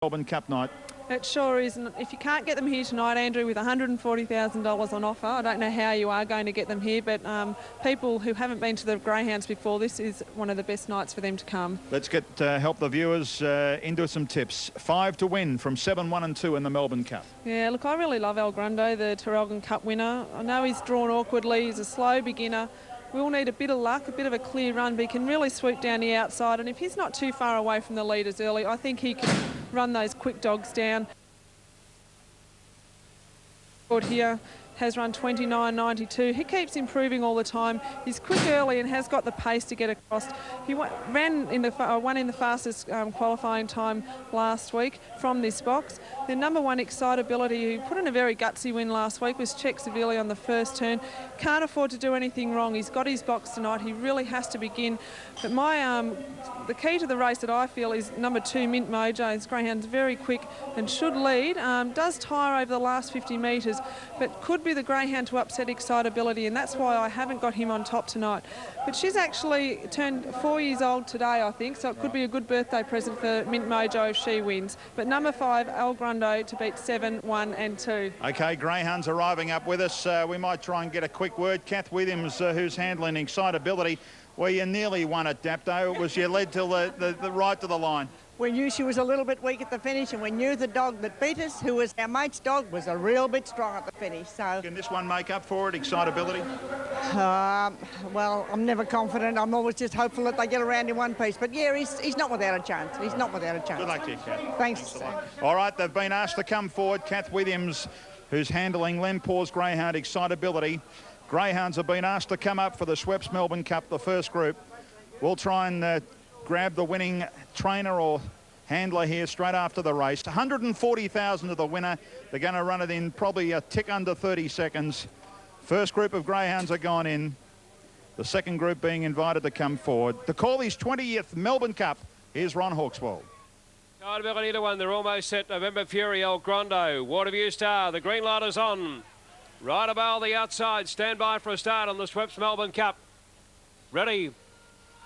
Melbourne Cup night. It sure is. And if you can't get them here tonight, Andrew, with $140,000 on offer, I don't know how you are going to get them here, but people who haven't been to the Greyhounds before, this is one of the best nights for them to come. Let's help the viewers into some tips. 5 to win from 7, 1 and 2 in the Melbourne Cup. Yeah, look, I really love El Grundo, the Terrelgan Cup winner. I know he's drawn awkwardly. He's a slow beginner. We'll need a bit of luck, a bit of a clear run, but he can really swoop down the outside. And if he's not too far away from the leaders early, I think he can run those quick dogs down. Here has run 29.92. He keeps improving all the time. He's quick early and has got the pace to get across. He won in the fastest qualifying time last week from this box. The number one, Excitability, who put in a very gutsy win last week, was checked severely on the first turn. Can't afford to do anything wrong. He's got his box tonight. He really has to begin. But the key to the race that I feel is number 2, Mint Mojo. This greyhound's very quick and should lead. Does tire over the last 50 metres, but could be the greyhound to upset Excitability, and that's why I haven't got him on top tonight. But she's actually turned 4 years old today, I think, so it could be a good birthday present for Mint Mojo if she wins. But number 5, El Grundo, to beat 7, 1 and 2. OK, greyhounds arriving up with us. We might try and get a quick word. Kath Williams, who's handling Excitability. Well, you nearly won at Dapto. It was you led till the right to the line. We knew she was a little bit weak at the finish, and we knew the dog that beat us, who was our mate's dog, was a real bit strong at the finish. So can this one make up for it, Excitability? Well, I'm never confident. I'm always just hopeful that they get around in one piece. But yeah, he's not without a chance. He's not without a chance. Good luck to you, Kath. Thanks. All right, they've been asked to come forward. Kath Williams, who's handling Len Paul's greyhound Excitability. Greyhounds have been asked to come up for the Schweppes Melbourne Cup, the first group. We'll try and grab the winning trainer or handler here straight after the race. 140,000 to the winner. They're going to run it in probably a tick under 30 seconds. First group of greyhounds are gone in. The second group being invited to come forward. To call his 20th Melbourne Cup, here's Ron Hawkswell. Excitability to 1. They're almost set. November Fury, El Grundo, Waterview Star. The green light is on. Right about the outside. Stand by for a start on the Schweppes Melbourne Cup. Ready.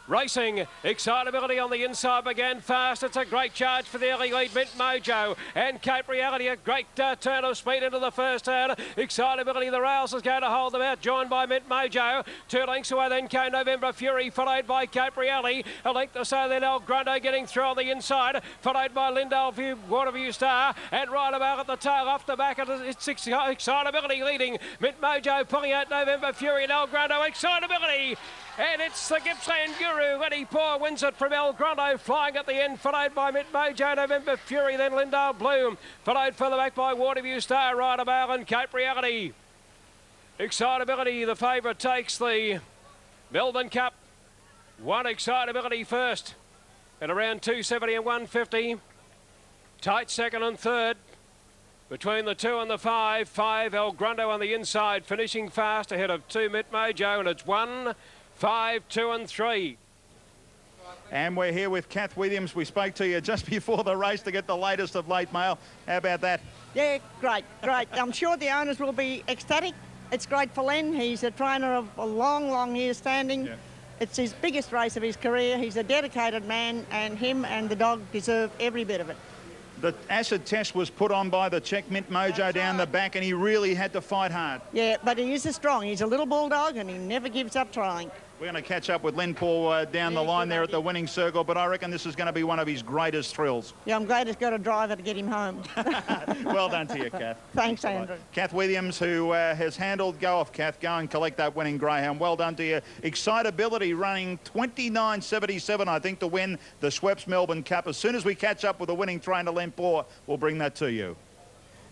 Racing, Excitability on the inside began fast. It's a great charge for the early lead, Mint Mojo and Cape Reality. A great turn of speed into the first turn. Excitability, the rails is going to hold them out, joined by Mint Mojo. 2 lengths away, then came November Fury, followed by Cape Reality. A length or so, then El Grundo getting through on the inside, followed by Lindale Waterview Star. And right about at the tail, off the back, it's Excitability leading. Mint Mojo pulling out November Fury and El Grundo. Excitability. And it's the Gippsland Guru. Eddie Poor wins it from El Grundo, flying at the end, followed by Mint Mojo, November Fury, then Lindale Bloom, followed further back by Waterview Star, Rideabout and Cape Reality. Excitability, the favourite, takes the Melbourne Cup. 1 Excitability first at around 270 and 150. Tight second and third. Between the 2 and the 5, 5 El Grundo on the inside, finishing fast ahead of 2 Mint Mojo, and it's 1, 5, 2 and 3. And we're here with Kath Williams. We spoke to you just before the race to get the latest of late mail. How about that? Yeah, great. I'm sure the owners will be ecstatic. It's great for Len. He's a trainer of a long years standing. Yeah. It's his biggest race of his career. He's a dedicated man, and him and the dog deserve every bit of it. The acid test was put on by the Czech Mint Mojo down the back, and he really had to fight hard. Yeah, but he is strong. He's a little bulldog, and he never gives up trying. We're going to catch up with Len Paul down the line there at the winning circle, but I reckon this is going to be one of his greatest thrills. Yeah, I'm glad he's got a driver to get him home. Well done to you, Kath. Thanks, Andrew. Kath Williams, who has handled, go off, Kath, go and collect that winning greyhound. Well done to you. Excitability running 29.77, I think, to win the Schweppes Melbourne Cup. As soon as we catch up with the winning trainer, Len Paul, we'll bring that to you.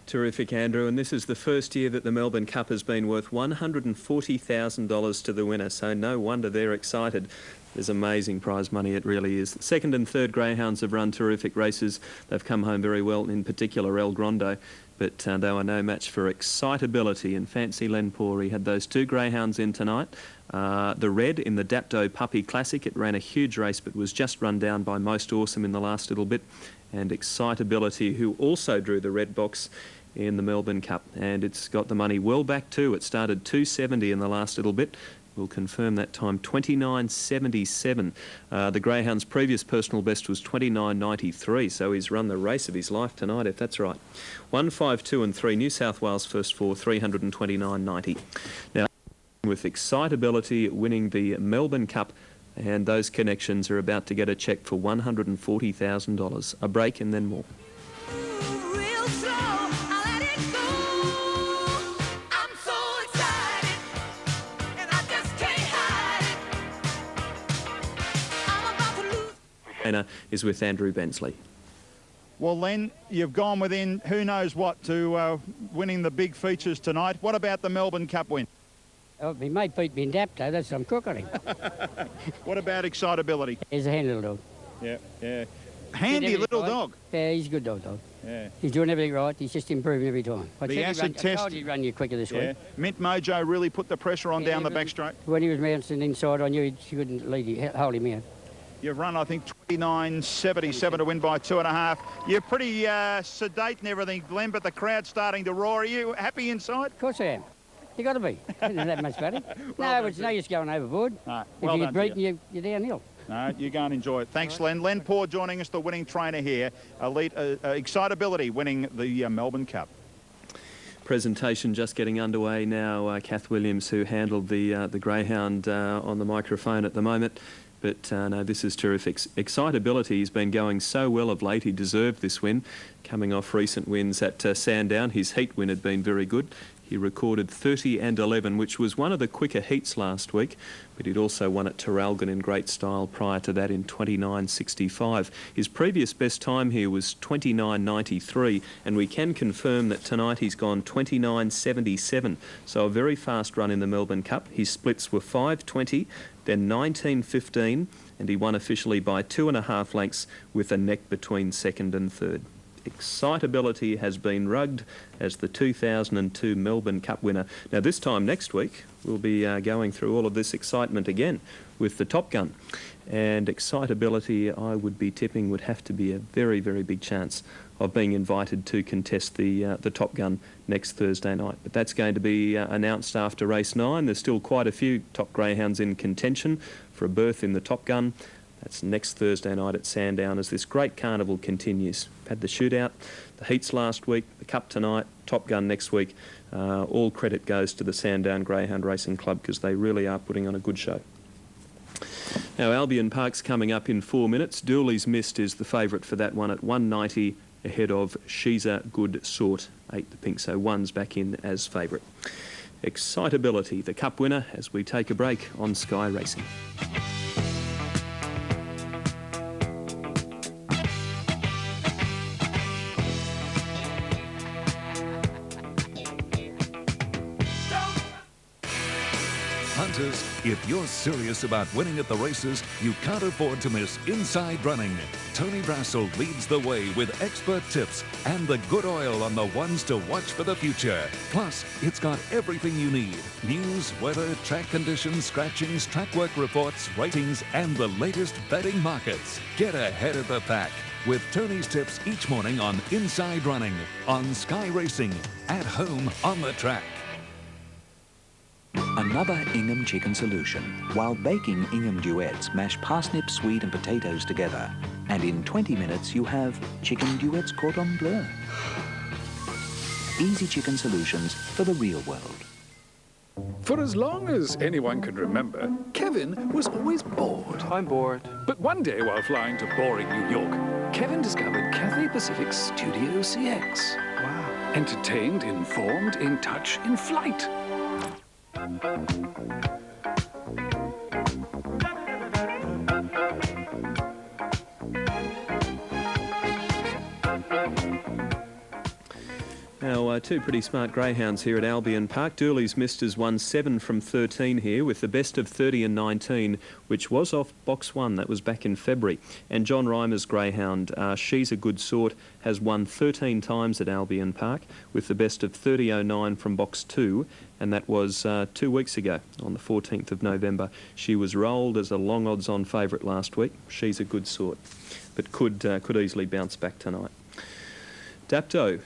Terrific, Andrew, and this is the first year that the Melbourne Cup has been worth $140,000 to the winner, so no wonder they're excited. There's amazing prize money, it really is. Second and third greyhounds have run terrific races. They've come home very well, in particular El Grundo, but they were no match for Excitability and Fancy Len Paul. He had those 2 greyhounds in tonight. The red in the Dapto Puppy Classic, it ran a huge race but was just run down by Most Awesome in the last little bit. And Excitability, who also drew the red box in the Melbourne Cup, and it's got the money well back too. It started 270 in the last little bit, We'll confirm that time, 29.77. The Greyhound's previous personal best was 29.93, so he's run the race of his life tonight, if that's right. 1, 5, 2 and 3, New South Wales first four, 329.90. Now, with Excitability winning the Melbourne Cup, and those connections are about to get a cheque for $140,000. A break and then more. Is with Andrew Bensley. Well, Len, you've gone within who knows what to winning the big features tonight. What about the Melbourne Cup win? Oh, my mate beat me in Dapto, that's some crook on him. What about Excitability? He's a handy little dog. Yeah, yeah. Handy little dog. Yeah, he's a good dog. Yeah. He's doing everything right, he's just improving every time. The acid test. I told he'd run you quicker this week. Mint Mojo really put the pressure on down the back straight. When he was bouncing inside, I knew he couldn't hold him out. You've run, I think, 29.77 to win by 2.5. You're pretty sedate and everything, Glenn, but the crowd's starting to roar. Are you happy inside? Of course I am. You got to be. Isn't that much better? No, it's no use going overboard. No, if you get beaten, you're downhill. No, you go and enjoy it. Thanks, Len. Len Poor joining us, the winning trainer here. Elite Excitability winning the Melbourne Cup. Presentation just getting underway now. Kath Williams, who handled the Greyhound on the microphone at the moment. But no, this is terrific. Excitability, he's been going so well of late. He deserved this win. Coming off recent wins at Sandown, his heat win had been very good. He recorded 30 and 11, which was one of the quicker heats last week, but he'd also won at Terralgan in great style prior to that in 29.65. His previous best time here was 29.93, and we can confirm that tonight he's gone 29.77, so a very fast run in the Melbourne Cup. His splits were 5.20, then 19.15, and he won officially by 2.5 lengths with a neck between second and third. Excitability has been rugged as the 2002 Melbourne Cup winner. Now this time next week we'll be going through all of this excitement again with the Top Gun, and Excitability, I would be tipping, would have to be a very, very big chance of being invited to contest the Top Gun next Thursday night. But that's going to be announced after race 9. There's still quite a few top greyhounds in contention for a berth in the Top Gun. That's next Thursday night at Sandown as this great carnival continues. Had the shootout, the heats last week, the Cup tonight, Top Gun next week. All credit goes to the Sandown Greyhound Racing Club because they really are putting on a good show. Now Albion Park's coming up in 4 minutes. Dooley's Mist is the favourite for that one at 190 ahead of She's a Good Sort, 8 the pink, so 1's back in as favourite. Excitability, the Cup winner, as we take a break on Sky Racing. Hunters, if you're serious about winning at the races, you can't afford to miss Inside Running. Tony Brassel leads the way with expert tips and the good oil on the ones to watch for the future. Plus, it's got everything you need. News, weather, track conditions, scratchings, track work reports, ratings, and the latest betting markets. Get ahead of the pack with Tony's tips each morning on Inside Running, on Sky Racing, at home on the track. Another Ingham chicken solution. While baking Ingham duets, mash parsnips, sweet and potatoes together. And in 20 minutes you have chicken duets cordon bleu. Easy chicken solutions for the real world. For as long as anyone can remember, Kevin was always bored. I'm bored. But one day while flying to boring New York, Kevin discovered Cathay Pacific's Studio CX. Wow. Entertained, informed, in touch, in flight. Now, two pretty smart greyhounds here at Albion Park. Dooley's Mist has won 7 from 13 here with the best of 30 and 19, which was off box 1. That was back in February. And John Reimer's greyhound, She's a Good Sort, has won 13 times at Albion Park with the best of 30.09 from box 2. And that was 2 weeks ago on the 14th of November. She was rolled as a long odds-on favourite last week. She's a Good Sort, but could easily bounce back tonight. Dapto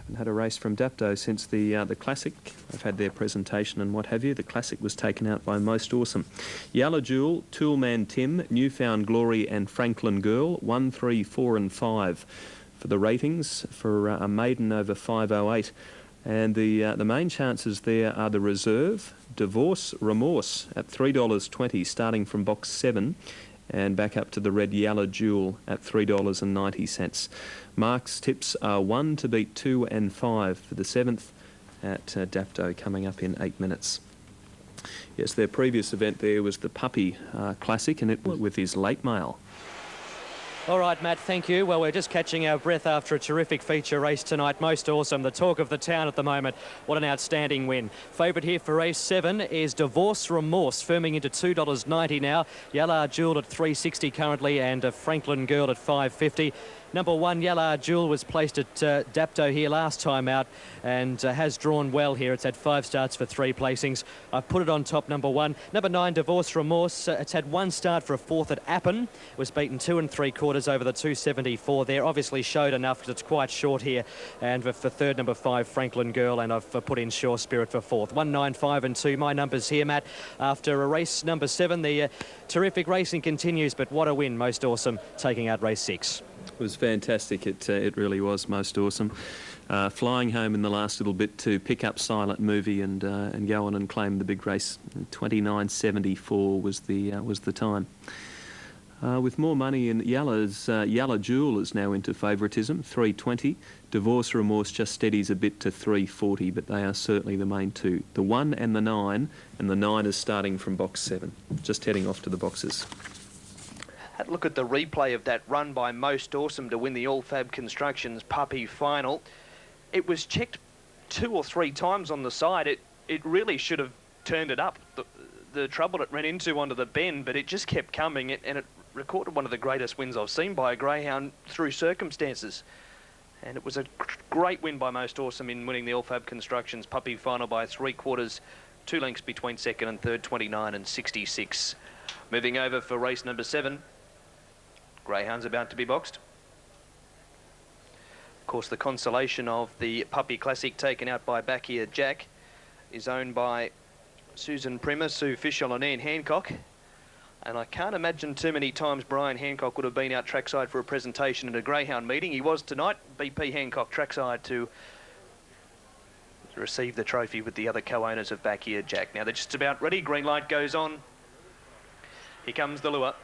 Haven't had a race from Dapto since the Classic. They've had their presentation and what have you. The Classic was taken out by Most Awesome. Yalla Jewel, Toolman Tim, Newfound Glory and Franklin Girl, 1, 3, 4 and 5 for the ratings for a maiden over 5.08. And the main chances there are the Reserve, Divorce Remorse at $3.20 starting from box 7 and back up to the red Yalla Jewel at $3.90. Mark's tips are 1 to beat 2 and 5 for the 7th at Dapto coming up in 8 minutes. Yes, their previous event there was the Puppy Classic, and it was with his late mail. All right, Matt, thank you. Well, we're just catching our breath after a terrific feature race tonight. Most awesome. The talk of the town at the moment. What an outstanding win. Favourite here for race 7 is Divorce Remorse, firming into $2.90 now. Yalla Jewel at $3.60 currently, and Franklin Girl at $5.50. Number 1, Yalla Jewel, was placed at Dapto here last time out and has drawn well here. It's had 5 starts for 3 placings. I've put it on top, number 1. Number 9, Divorce Remorse. It's had 1 start for a 4th at Appin. Was beaten 2 3/4 over the 274 there. Obviously showed enough because it's quite short here. And for 3rd, number 5, Franklin Girl. And I've put in Sure Spirit for 4th. 1, 9, 5 and 2. My numbers here, Matt. After a race number 7, the terrific racing continues. But what a win. Most awesome taking out race 6. It was fantastic. It really was Most Awesome. Flying home in the last little bit to pick up Silent Movie and go on and claim the big race. 29.74 was the time. With more money in Yalla Jewel is now into favouritism, 3.20. Divorce Remorse just steadies a bit to 3.40, but they are certainly the main two. The 1 and the 9, and the 9 is starting from box 7, just heading off to the boxes. Had a look at the replay of that run by Most Awesome to win the All Fab Constructions Puppy Final. It was checked 2 or 3 times on the side. It really should have turned it up. The trouble it ran into onto the bend, but it just kept coming, and it recorded one of the greatest wins I've seen by a greyhound through circumstances. And it was a great win by Most Awesome in winning the All Fab Constructions Puppy Final by 3/4, 2 lengths between 2nd and 3rd, 29 and 66. Moving over for race number 7. Greyhounds about to be boxed. Of course, the consolation of the Puppy Classic taken out by Back Here Jack is owned by Susan Primer, Sue Fishel and Ian Hancock. And I can't imagine too many times Brian Hancock would have been out trackside for a presentation at a greyhound meeting. He was tonight, BP Hancock trackside to receive the trophy with the other co-owners of Back Here Jack. Now they're just about ready. Green light goes on. Here comes the lure.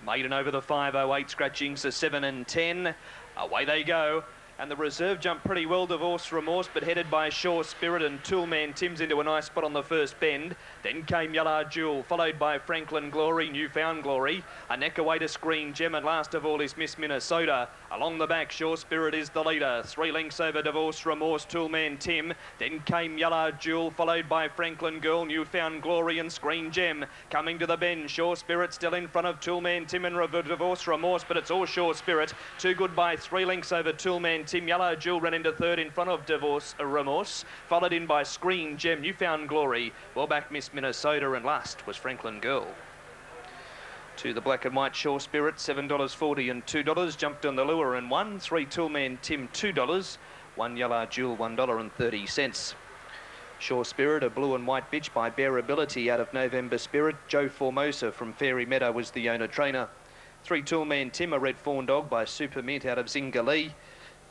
Maiden over the 5.08, scratching to 7 and 10. Away they go. And the Reserve jumped pretty well, Divorce Remorse, but headed by Sure Spirit, and Toolman Tim's into a nice spot on the first bend. Then came Yalla Jewel, followed by Franklin Glory, Newfound Glory. A neck away to Screen Gem, and last of all is Miss Minnesota. Along the back, Sure Spirit is the leader. 3 lengths over Divorce Remorse, Toolman Tim. Then came Yalla Jewel, followed by Franklin Girl, Newfound Glory and Screen Gem. Coming to the bend, Sure Spirit still in front of Toolman Tim and Divorce Remorse, but it's all Sure Spirit. Too good by 3 lengths over Toolman Tim. Yalla Jewel ran into 3rd in front of Divorce Remorse, followed in by Screen Gem, Newfound Glory. Well back Miss Minnesota, and last was Franklin Girl. To the black and white Sure Spirit, $7.40 and $2. Jumped on the lure and won. 3 Toolman Tim, $2. 1 Yalla Jewel, $1.30. Sure Spirit, a blue and white bitch by Bearability out of November Spirit. Joe Formosa from Fairy Meadow was the owner trainer. 3 Toolman Tim, a red fawn dog by Super Mint out of Zingalee.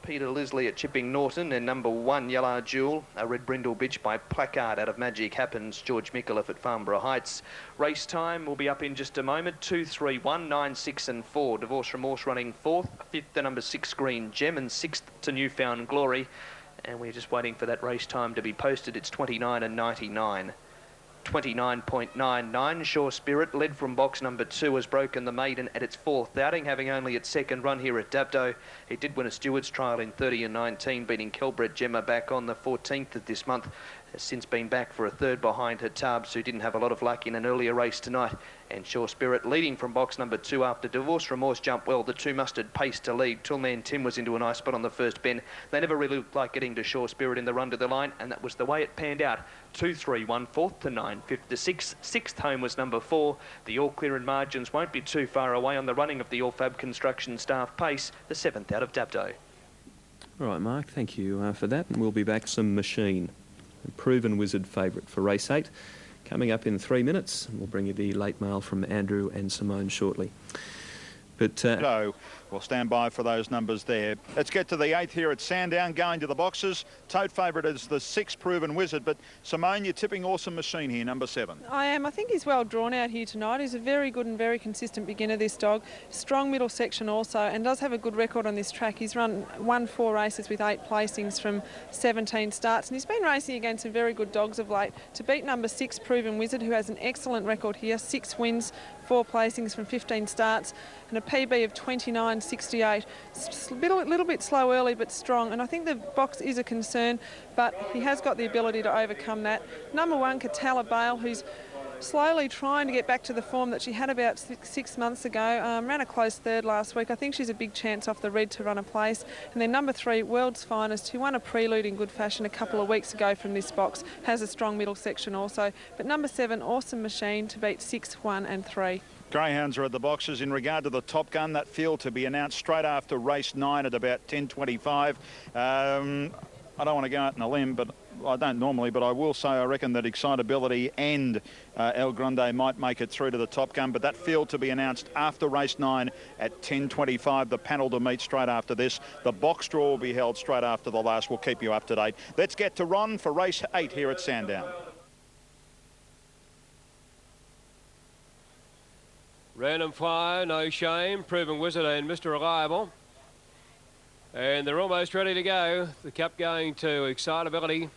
Peter Lisley at Chipping Norton, and number 1 Yalla Jewel, a red brindle bitch by Placard out of Magic Happens, George Micallef at Farnborough Heights. Race time will be up in just a moment. 2, 3, 1, 9, 6 and 4. Divorce Remorse running 4th, 5th the number 6 Green Gem, and 6th to Newfound Glory. And we're just waiting for that race time to be posted. It's 29 and 99. 29.99. Sure Spirit, led from box number 2, has broken the maiden at its 4th outing, having only its 2nd run here at Dapto. It did win a Stewards trial in 30 and 19, beating Kelbred Gemma back on the 14th of this month. Has since been back for a 3rd behind her Tubbs, who didn't have a lot of luck in an earlier race tonight. And Sure Spirit leading from box number 2 after Divorce Remorse jumped well. The 2 mustered pace to lead. Toolman Tim was into a nice spot on the first bend. They never really looked like getting to Sure Spirit in the run to the line, and that was the way it panned out. 2, 3, 1, 4th to 9, 5th to 6. 6th home was number 4. The all clear and margins won't be too far away on the running of the All Fab Construction staff pace, the 7th out of Dapto. All right, Mark, thank you for that. And we'll be back some Machine, a proven wizard favourite for race 8. Coming up in 3 minutes, we'll bring you the late mail from Andrew and Simone shortly. But we'll stand by for those numbers there. Let's get to the 8th here at Sandown, going to the boxes. Tote favourite is the 6 Proven Wizard, but Simone, you're tipping Awesome Machine here, number 7. I am. I think he's well drawn out here tonight. He's a very good and very consistent beginner, this dog. Strong middle section also, and does have a good record on this track. He's won 4 races with 8 placings from 17 starts, and he's been racing against some very good dogs of late. To beat number 6 Proven Wizard, who has an excellent record here, 6 wins, 4 placings from 15 starts, and a PB of 29.68. A little bit slow early, but strong. And I think the box is a concern, but he has got the ability to overcome that. Number 1, Katala Bale, who's slowly trying to get back to the form that she had about 6 months ago. Ran a close 3rd last week. I think she's a big chance off the red to run a place. And then number 3, World's Finest, who won a prelude in good fashion a couple of weeks ago from this box, has a strong middle section also. But number 7, Awesome Machine, to beat 6, 1 and 3. Greyhounds are at the boxes. In regard to the Top Gun, that field to be announced straight after race 9 at about 10:25. I don't want to go out on a limb, but I don't normally, but I will say I reckon that Excitability and El Grande might make it through to the Top Gun, but that field to be announced after race 9 at 10:25. The panel to meet straight after this. The box draw will be held straight after the last. We'll keep you up to date. Let's get to Ron for race 8 here at Sandown. Random Flyer, No Shame, Proven Wizard and Mr. Reliable. And they're almost ready to go. The cup going to Excitability.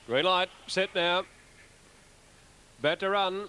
Green light, set now. About to run.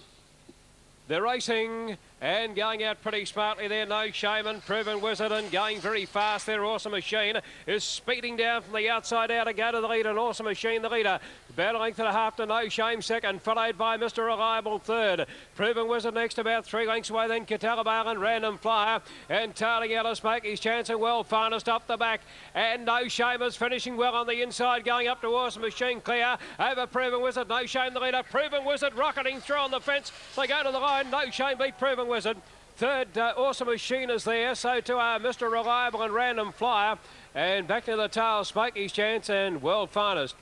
They're racing and going out pretty smartly there. No Shame and Proven Wizard, and going very fast there. Awesome Machine is speeding down from the outside out to go to the lead, and Awesome Machine the leader. About a length and a half to No Shame second, followed by Mr. Reliable third. Proven Wizard next, about 3 lengths away, then Catalabale and Random Flyer, and tailing out of Smoke his chance, and Well Finest up the back, and No Shame is finishing well on the inside, going up to Awesome Machine clear over Proven Wizard. No Shame the leader. Proven Wizard rocketing through on the fence. They go to the line. No Shame beat Proven Wizard. Third, Awesome Machine is there. So too are Mr. Reliable and Random Flyer. And back to the tail, Smokey's Chance and World Finest.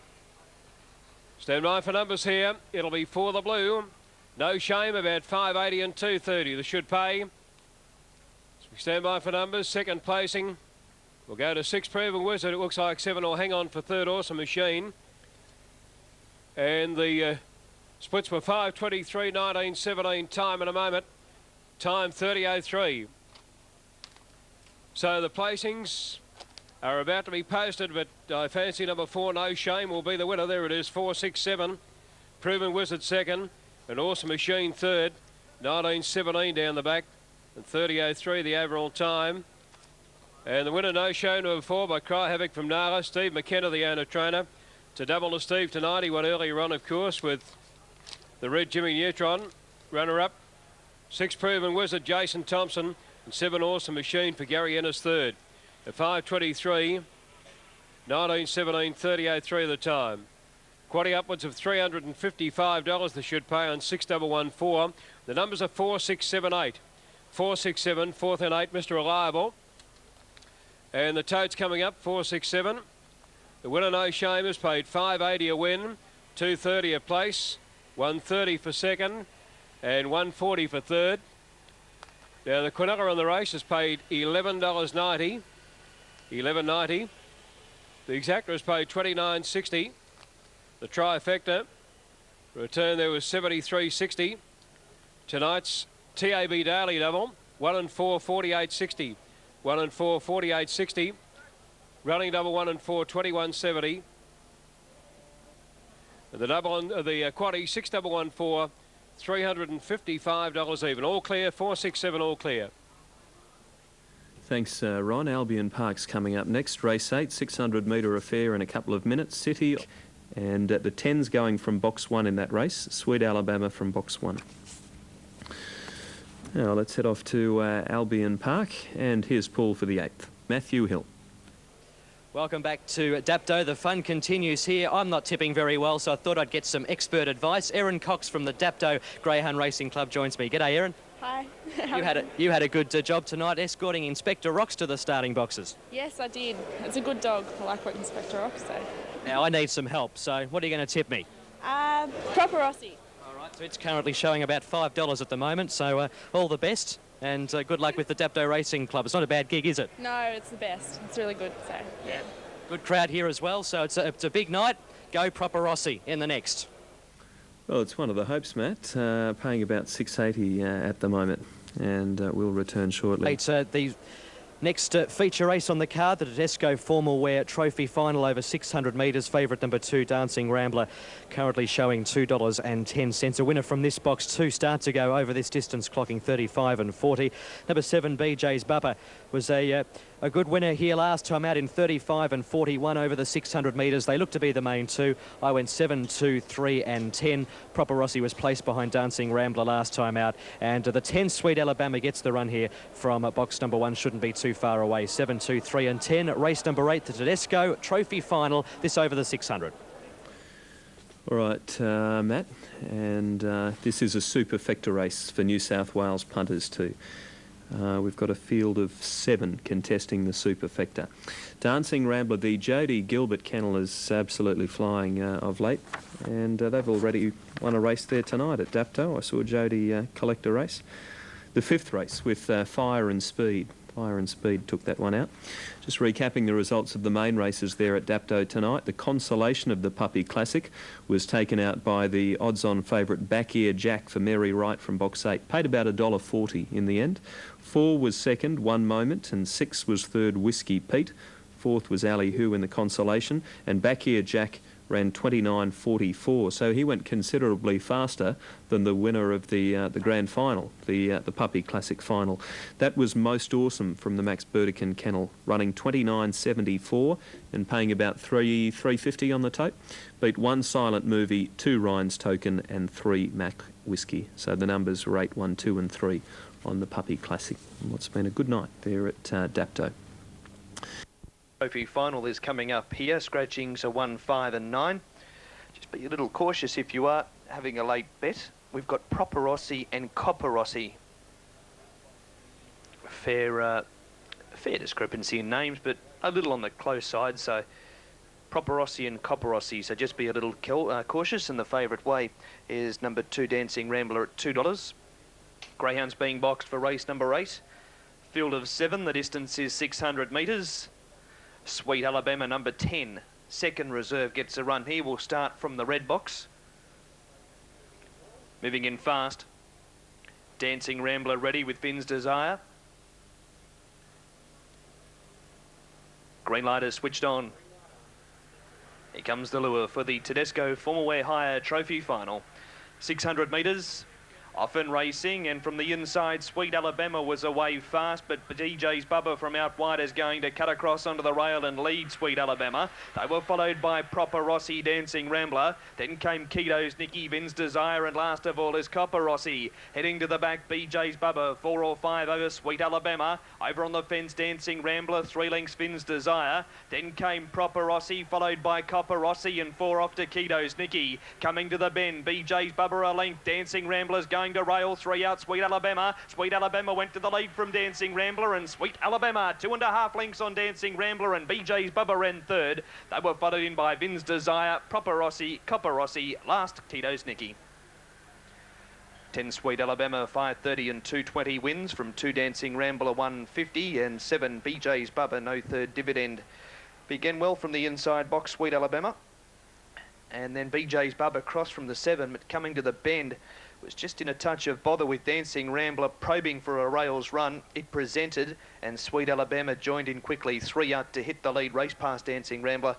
Stand by for numbers here. It'll be for the blue. No Shame about 580 and 230. This should pay. So we stand by for numbers. Second placing. We'll go to 6 Proven Wizard. It looks like 7 will hang on for third, Awesome Machine. And the splits were 5:23, 19, 17 time in a moment. Time 30:03. So the placings are about to be posted, but I fancy number 4, No Shame, will be the winner. There it is, 4, 6, 7. Proven Wizard second, and Awesome Machine third. 19:17 down the back, and 30:03 the overall time. And the winner, No Shame, number 4 by Cry Havoc from Nara. Steve McKenna, the owner-trainer. To double to Steve tonight. He won earlier on, of course, with the red Jimmy Neutron. Runner-up, 6 Proven Wizard, Jason Thompson, and 7 Awesome Machine for Gary Ennis third. At 5:23, 19:17, 30:03 the time. Quaddy upwards of $355. They should pay on 6114. The numbers are 4, 6, 7, 8. 4, 6, 7, 4th and 8, Mr. Reliable. And the totes coming up, 4, 6, 7. The winner, No Shame, has paid $580 a win, $230 a place, $130 for second, and $140 for third. Now the Quinella on the race has paid $11.90. $11.90. The exacta has paid $29.60. The trifecta return there was $73.60. Tonight's TAB Daily double, 1 and 4, $48.60. 1 and 4, $48.60. Running double 1 and 4, $21.70. The double on the quaddy 6114, $355 even. All clear, 4, 6, 7, all clear. Thanks, Ron. Albion Park's coming up next. Race 8, 600-metre affair in a couple of minutes. City, and the 10's going from box 1 in that race. Sweet Alabama from box 1. Now let's head off to Albion Park, and here's Paul for the 8th. Matthew Hill. Welcome back to Dapto. The fun continues here. I'm not tipping very well, so I thought I'd get some expert advice. Erin Cox from the Dapto Greyhound Racing Club joins me. G'day, Erin. Hi. You had a good job tonight escorting Inspector Rocks to the starting boxes. Yes, I did. It's a good dog. I like what Inspector Rock so. Now, I need some help, so what are you going to tip me? Proper Rossi. All right, so it's currently showing about $5 at the moment, so all the best and good luck with the Dapto Racing Club. It's not a bad gig, is it? No, it's the best. It's really good, so yeah. Good crowd here as well, so it's a big night. Go Proper Rossi in the next. Well, it's one of the hopes, Matt, paying about $6.80 at the moment, and we'll return shortly. It's the next feature race on the card, the Tedesco Formal Wear Trophy Final over 600 metres. Favourite number 2, Dancing Rambler, currently showing $2.10. A winner from this box 2 start to go over this distance, clocking 35 and 40. Number 7, BJ's Bubba, was a good winner here last time out in 35 and 41 over the 600 metres. They look to be the main two. I went 7, 2, 3 and 10. Proper Rossi was placed behind Dancing Rambler last time out. And the 10, Sweet Alabama, gets the run here from box number 1. Shouldn't be too far away. 7, 2, 3 and 10. Race number 8, the Tedesco Trophy Final. This over the 600. All right, Matt, and this is a superfecta race for New South Wales punters too. We've got a field of 7 contesting the superfecta. Dancing Rambler, the Jody Gilbert kennel, is absolutely flying of late, and they've already won a race there tonight at Dapto. I saw Jody collect a race. The 5th race with Fire and Speed. Fire and Speed took that one out. Just recapping the results of the main races there at Dapto tonight. The consolation of the Puppy Classic was taken out by the odds-on favourite Back Ear Jack for Mary Wright from box 8. Paid about $1.40 in the end. 4 was second, One Moment, and 6 was third, Whiskey Pete. 4th was Ali Who in the consolation, and Back Ear Jack ran 29.44, so he went considerably faster than the winner of the grand final, the Puppy Classic final. That was Most Awesome from the Max Burdekin kennel, running 29.74 and paying about $3.50 on the tote. Beat 1 Silent Movie, 2 Ryan's Token, and 3 Mac Whiskey. So the numbers were 8, 1, 2, and 3 on the Puppy Classic. And what's been a good night there at Dapto. Trophy final is coming up here. Scratchings are 1, 5 and 9. Just be a little cautious if you are having a late bet. We've got Proper Rossi and Copper Rossi. Fair discrepancy in names, but a little on the close side. So Proper Rossi and Copper Rossi. So just be a little cautious. And the favourite way is number 2 Dancing Rambler at $2. Greyhounds being boxed for race number 8. Field of 7. The distance is 600 metres. Sweet Alabama, number 10. Second reserve gets a run here. We'll start from the red box. Moving in fast. Dancing Rambler ready with Finn's Desire. Green light is switched on. Here comes the lure for the Tedesco Formal Wear Hire Trophy Final. 600 metres. Often racing, and from the inside, Sweet Alabama was away fast, but DJ's Bubba from out wide is going to cut across onto the rail and lead Sweet Alabama. They were followed by Proper Rossi, Dancing Rambler. Then came Keto's Nicky, Vin's Desire, and last of all is Copper Rossi. Heading to the back, BJ's Bubba, 4 or 5 over Sweet Alabama. Over on the fence, Dancing Rambler, 3 lengths Vin's Desire. Then came Proper Rossi, followed by Copper Rossi, and 4 off to Keto's Nicky. Coming to the bend, BJ's Bubba a length, Dancing Rambler's going to rail, 3 out, Sweet Alabama. Sweet Alabama went to the lead from Dancing Rambler, and Sweet Alabama 2.5 lengths on Dancing Rambler, and BJ's Bubba ran third. They were followed in by Vin's Desire, Proper Rossi, Copper Rossi, last Tito's Nicky. 10 Sweet Alabama 5.30 and 2.20 wins from 2 Dancing Rambler 1.50 and 7 BJ's Bubba no third dividend. Began well from the inside box, Sweet Alabama, and then BJ's Bubba crossed from the 7, but coming to the bend was just in a touch of bother with Dancing Rambler, probing for a rails run. It presented, and Sweet Alabama joined in quickly, 3 out to hit the lead, race past Dancing Rambler,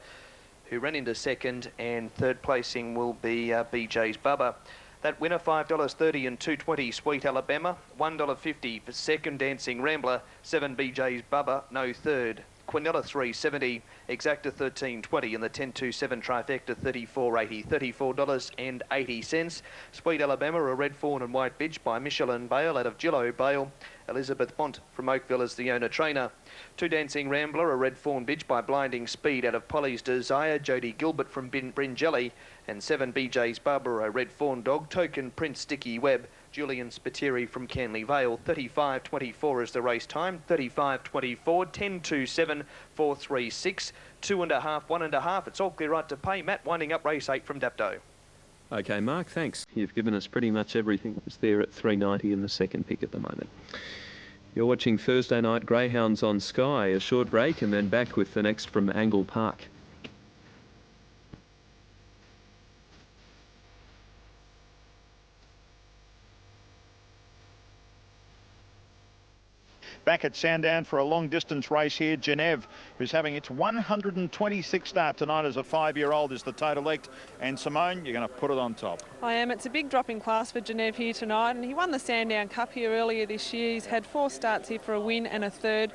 who ran into second, and third placing will be BJ's Bubba. That winner, $5.30 and 2.20, Sweet Alabama, $1.50 for second, Dancing Rambler, 7 BJ's Bubba, no third. Quinella 3.70, Exacta 13.20, and the 10.27 trifecta $34.80, $34.80. Sweet Alabama, a red fawn and white bitch by Michelin Bale out of Gillo Bale. Elizabeth Bont from Oakville is the owner trainer. 2 Dancing Rambler, a red fawn bitch by Blinding Speed out of Polly's Desire. Jody Gilbert from Brinjelly, and 7 BJ's Barbara, a red fawn dog. Token Prince Sticky Webb. Julian Spiteri from Canley Vale. 35.24 is the race time. 35.24, 10.27, 4.36, 2.5, 1.5. It's all clear right to pay. Matt winding up race 8 from Dapto. Okay, Mark, thanks. You've given us pretty much everything that's there at 3.90 in the second pick at the moment. You're watching Thursday Night Greyhounds on Sky. A short break and then back with the next from Angle Park. Back at Sandown for a long-distance race here. Genève, who's having its 126th start tonight as a 5-year-old, is the total elect. And Simone, you're going to put it on top. I am. It's a big drop in class for Genève here tonight, and he won the Sandown Cup here earlier this year. He's had 4 starts here for a win and a third.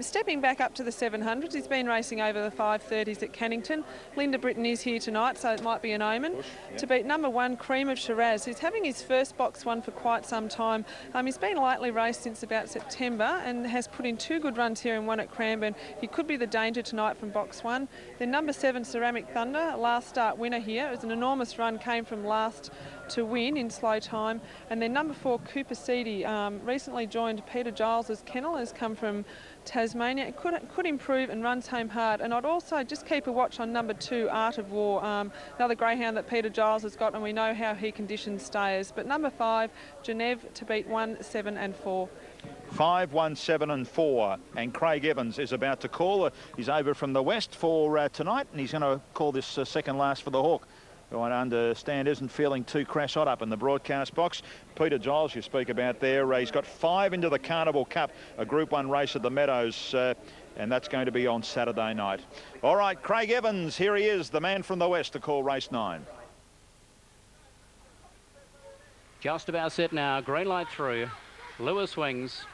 Stepping back up to the 700s, he's been racing over the 530s at Cannington. Linda Britton is here tonight, so it might be an omen. To beat number 1, Cream of Shiraz, who's having his first box one for quite some time. He's been lightly raced since about September and has put in 2 good runs here and 1 at Cranbourne. He could be the danger tonight from box 1. Then number 7, Ceramic Thunder, last start winner here. It was an enormous run, came from last to win in slow time. And then number 4, Cooper Seedy, recently joined Peter Giles's kennel, has come from Tasmania. It could improve and runs home hard. And I'd also just keep a watch on number 2, Art of War, another greyhound that Peter Giles has got, and we know how he conditions stayers. But number 5, Genève, to beat 1, 7 and 4. 5, 1, 7 and 4. And Craig Evans is about to call. He's over from the west for tonight, and he's going to call this second last for the Hawk, who I understand isn't feeling too crash hot up in the broadcast box. Peter Giles, you speak about there, he's got 5 into the Carnival Cup, a Group 1 race at the Meadows, and that's going to be on Saturday night. All right, Craig Evans, here he is, the man from the west, to call race 9. Just about set now, green light through. Lewis Wings,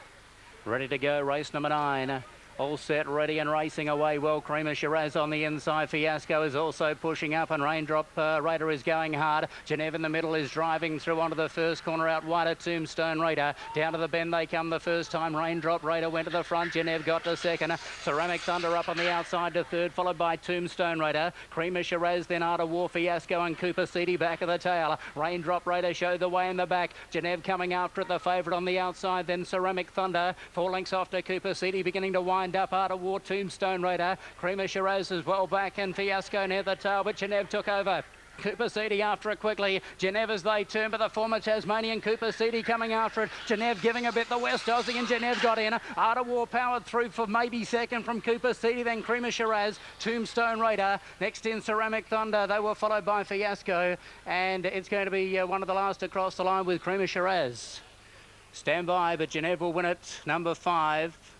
ready to go, race number 9. All set, ready and racing away well. Cream of Shiraz on the inside. Fiasco is also pushing up, and Raindrop Raider is going hard. Genève in the middle is driving through onto the first corner out wide at Tombstone Raider. Down to the bend they come the first time. Raindrop Raider went to the front. Genève got to second. Ceramic Thunder up on the outside to third, followed by Tombstone Raider. Cream of Shiraz, then Art of War, Fiasco and Cooper Seedy back of the tail. Raindrop Raider showed the way in the back. Genève coming after it, the favourite on the outside. Then Ceramic Thunder, 4 lengths off to Cooper Seedy, beginning to wind up. Art of War, Tombstone Raider. Cream of Shiraz is well back, and Fiasco near the tail, but Genève took over. Cooper Seedy after it quickly. Genève as they turn, but the former Tasmanian Cooper Seedy coming after it. Genève giving a bit the West Aussie, and Genève got in. Art of War powered through for maybe second from Cooper Seedy, then Cream of Shiraz, Tombstone Raider. Next in Ceramic Thunder. They were followed by Fiasco, and it's going to be one of the last across the line with Cream of Shiraz. Stand by, but Genève will win it. Number 5.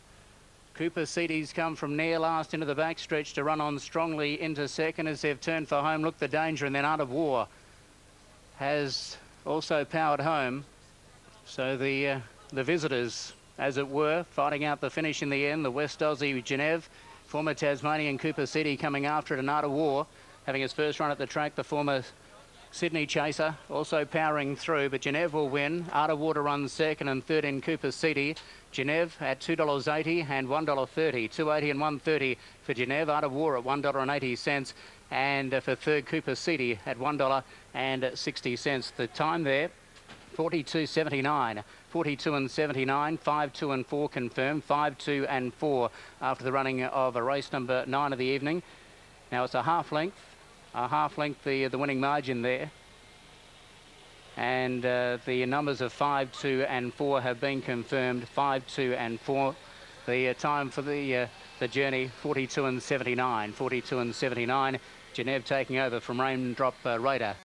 Cooper Seedy's come from near last into the backstretch to run on strongly into second as they've turned for home. Look the danger, and then Art of War has also powered home. So the visitors, as it were, fighting out the finish in the end. The West Aussie Genève, former Tasmanian Cooper Seedy coming after it, and Art of War having his first run at the track. The former Sydney Chaser also powering through, but Genève will win. Art of War to run second, and third in Cooper Seedy. Genève at $2.80 and $1.30. $2.80 and $1.30 for Genève. Art of War at $1.80. And for third, Cooper Seedy at $1.60. The time there, 42.79. 42 and 79, 5, 2 and 4 confirmed. 5, 2 and 4 after the running of a race number 9 of the evening. Now it's a half length. The winning margin there. And the numbers of 5, 2 and 4 have been confirmed. 5, 2 and 4. The time for the journey, 42 and 79. 42 and 79. Genève taking over from Raindrop Raider.